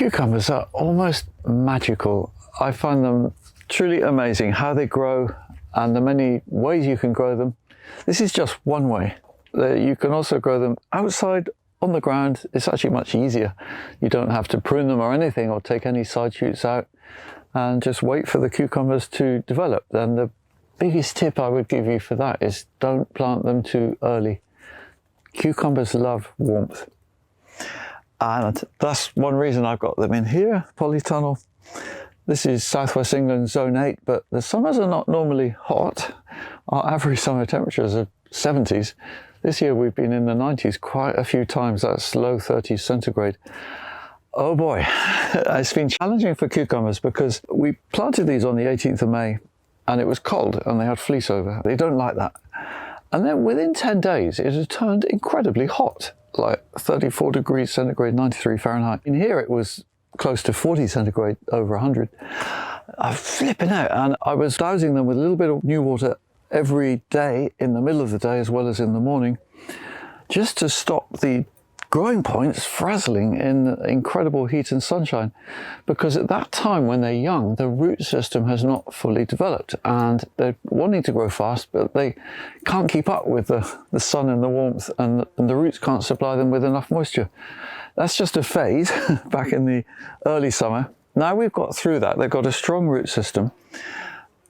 Cucumbers are almost magical. I find them truly amazing how they grow and the many ways you can grow them. This is just one way. You can also grow them outside on the ground. It's actually much easier. You don't have to prune them or anything or take any side shoots out and just wait for the cucumbers to develop. Then the biggest tip I would give you for that is don't plant them too early. Cucumbers love warmth. And that's one reason I've got them in here, polytunnel. This is southwest England, zone 8, but the summers are not normally hot. Our average summer temperatures are 70s. This year we've been in the 90s quite a few times. That's low 30s centigrade. Oh boy, it's been challenging for cucumbers because we planted these on the 18th of May and it was cold and they had fleece over. They don't like that. And then within 10 days, it had turned incredibly hot, like 34 degrees centigrade, 93 Fahrenheit. In here, it was close to 40 centigrade, over 100. I'm flipping out. And I was dousing them with a little bit of new water every day in the middle of the day, as well as in the morning, just to stop the growing points frazzling in incredible heat and sunshine, because at that time when they're young, the root system has not fully developed and they're wanting to grow fast, but they can't keep up with the sun and the warmth, and the roots can't supply them with enough moisture. That's just a phase back in the early summer. Now we've got through that. They've got a strong root system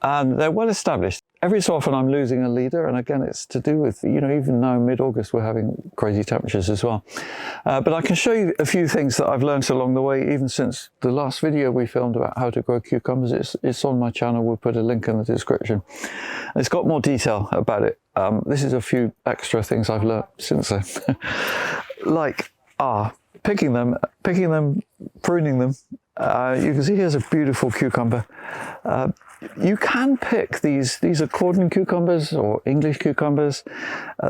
and they're well established. Every so often I'm losing a leader, and again it's to do with, you know, even now mid-August we're having crazy temperatures as well. But I can show you a few things that I've learned along the way, even since the last video we filmed about how to grow cucumbers. It's on my channel, we'll put a link in the description. It's got more detail about it. This is a few extra things I've learned since then. Like picking them, pruning them. You can see here's a beautiful cucumber. You can pick these are cordon cucumbers or English cucumbers.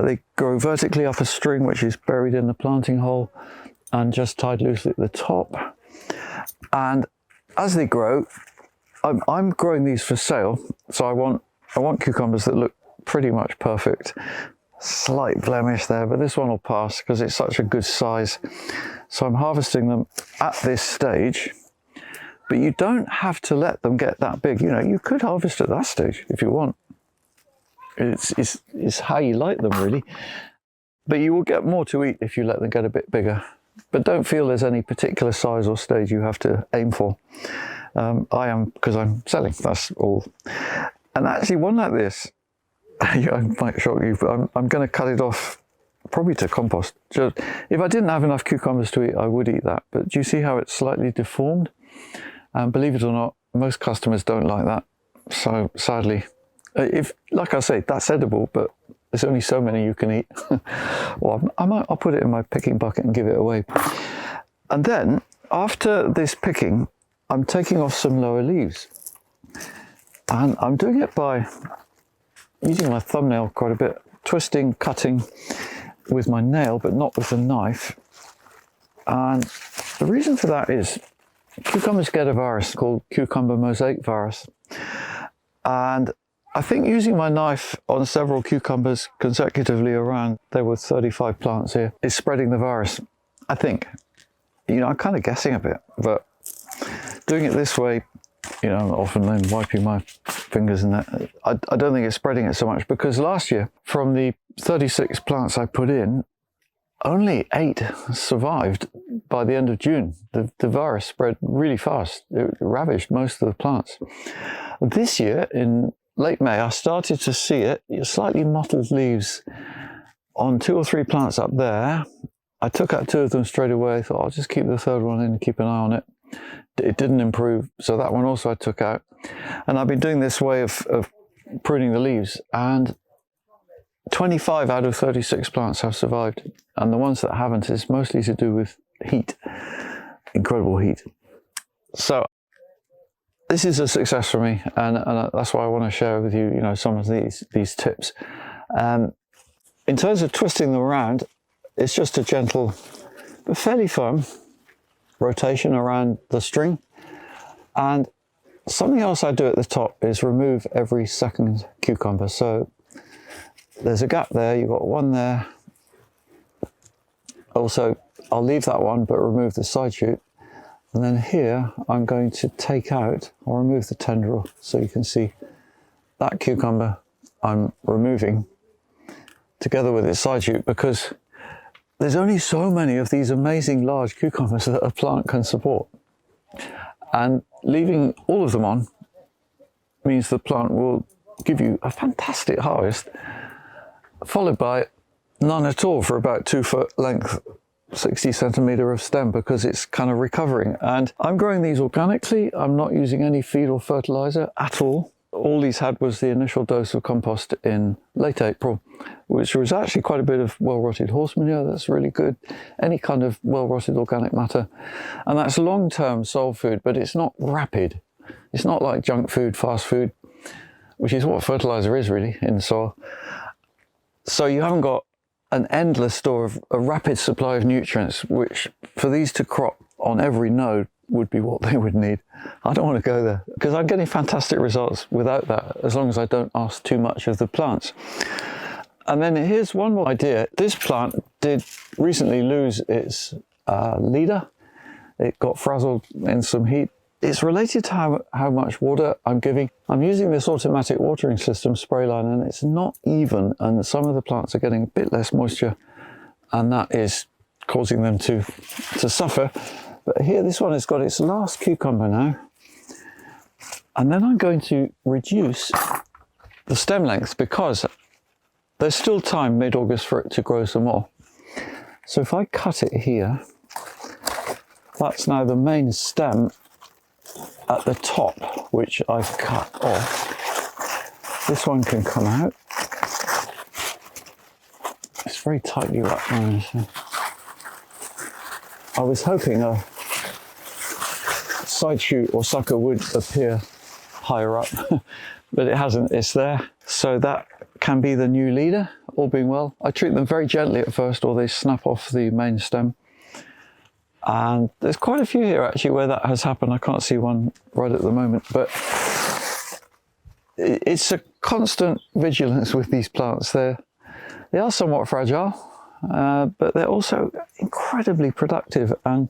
They grow vertically up a string which is buried in the planting hole and just tied loosely at the top. And as they grow, I'm growing these for sale, so I want cucumbers that look pretty much perfect. Slight blemish there, but this one will pass because it's such a good size. So I'm harvesting them at this stage. But you don't have to let them get that big. You know, you could harvest at that stage if you want. It's how you like them, really. But you will get more to eat if you let them get a bit bigger. But don't feel there's any particular size or stage you have to aim for. I am, because I'm selling, that's all. And actually one like this, I might shock you, but I'm going to cut it off probably to compost. Just, if I didn't have enough cucumbers to eat, I would eat that. But do you see how it's slightly deformed? And believe it or not, most customers don't like that. So sadly, like I say, that's edible, but there's only so many you can eat. Well, I'll put it in my picking bucket and give it away. And then after this picking, I'm taking off some lower leaves. And I'm doing it by using my thumbnail quite a bit, twisting, cutting with my nail, but not with the knife. And the reason for that is cucumbers get a virus called cucumber mosaic virus. And I think using my knife on several cucumbers consecutively around, there were 35 plants here, is spreading the virus, I think. You know, I'm kind of guessing a bit, but doing it this way, you know, often then wiping my fingers and that, I don't think it's spreading it so much, because last year, from the 36 plants I put in, only 8 survived by the end of June. The virus spread really fast. It ravaged most of the plants. This year, in late May, I started to see it, slightly mottled leaves on 2 or 3 plants up there. I took out 2 of them straight away. I thought I'll just keep the third one in and keep an eye on it. It didn't improve, so that one also I took out. And I've been doing this way of pruning the leaves, and 25 out of 36 plants have survived, and the ones that haven't is mostly to do with heat, incredible heat. So this is a success for me, and that's why I want to share with you, some of these tips. In terms of twisting them around, it's just a gentle but fairly firm rotation around the string. And something else I do at the top is remove every second cucumber. So there's a gap there, you've got one there. Also, I'll leave that one but remove the side shoot. And then here, I'm going to take out or remove the tendril, so you can see that cucumber I'm removing together with its side shoot, because there's only so many of these amazing large cucumbers that a plant can support. And leaving all of them on means the plant will give you a fantastic harvest, followed by none at all for about 2 foot length, 60 centimetre of stem, because it's kind of recovering. And I'm growing these organically. I'm not using any feed or fertiliser at all. All these had was the initial dose of compost in late April, which was actually quite a bit of well-rotted horse manure. That's really good. Any kind of well-rotted organic matter. And that's long-term soil food, but it's not rapid. It's not like junk food, fast food, which is what fertiliser is really in the soil. So you haven't got an endless store of a rapid supply of nutrients, which for these to crop on every node would be what they would need. I don't want to go there, because I'm getting fantastic results without that, as long as I don't ask too much of the plants. And then here's one more idea. This plant did recently lose its leader. It got frazzled in some heat. It's related to how much water I'm giving. I'm using this automatic watering system, spray line, and it's not even, and some of the plants are getting a bit less moisture, and that is causing them to suffer. But here, this one has got its last cucumber now. And then I'm going to reduce the stem length, because there's still time mid-August for it to grow some more. So if I cut it here, that's now the main stem at the top, which I've cut off. This one can come out. It's very tightly wrapped around. So I was hoping a side shoot or sucker would appear higher up, but it hasn't. It's there. So that can be the new leader, all being well. I treat them very gently at first, or they snap off the main stem. And there's quite a few here actually where that has happened. I can't see one right at the moment, but it's a constant vigilance with these plants. They are somewhat fragile, but they're also incredibly productive. And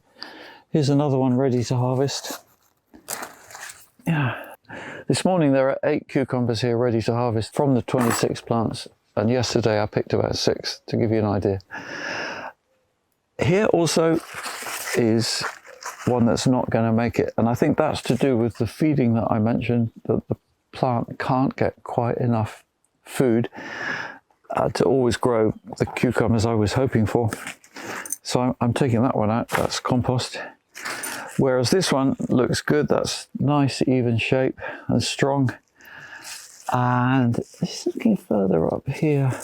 here's another one ready to harvest. Yeah. This morning there are 8 cucumbers here ready to harvest from the 26 plants. And yesterday I picked about 6, to give you an idea. Here also is one that's not going to make it. And I think that's to do with the feeding that I mentioned, that the plant can't get quite enough food to always grow the cucumbers I was hoping for. So I'm taking that one out. That's compost. Whereas this one looks good. That's nice, even shape and strong. And just looking further up here,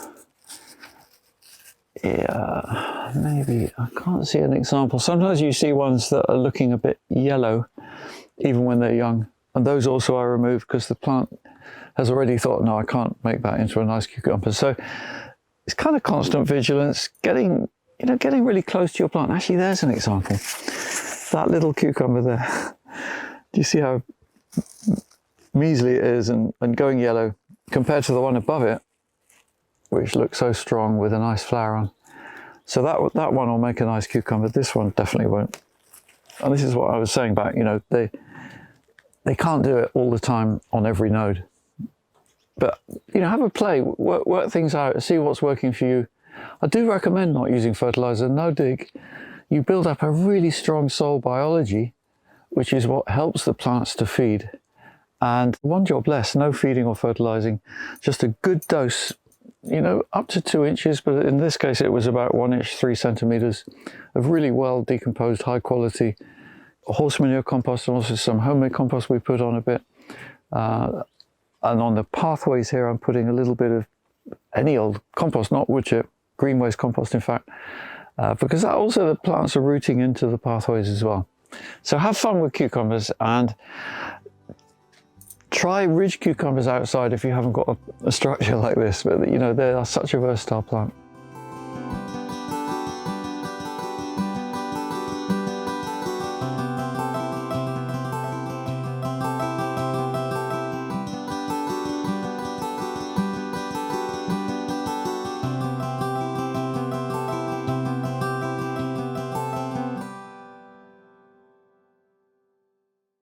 yeah, maybe I can't see an example. Sometimes you see ones that are looking a bit yellow, even when they're young. And those also I remove, because the plant has already thought, no, I can't make that into a nice cucumber. So it's kind of constant vigilance, getting really close to your plant. Actually, there's an example. That little cucumber there. Do you see how measly it is and going yellow compared to the one above it, which looks so strong with a nice flower on? So that one will make a nice cucumber. This one definitely won't. And this is what I was saying about, they can't do it all the time on every node. But, have a play, work things out, see what's working for you. I do recommend not using fertiliser, no dig. You build up a really strong soil biology, which is what helps the plants to feed. And one job less, no feeding or fertilising, just a good dose, up to 2 inches, but in this case it was about 1 inch, 3 centimetres of really well decomposed, high quality horse manure compost, and also some homemade compost we put on a bit. And on the pathways here, I'm putting a little bit of any old compost, not wood chip, green waste compost in fact, because that also the plants are rooting into the pathways as well. So have fun with cucumbers and try ridge cucumbers outside if you haven't got a structure like this, but they are such a versatile plant.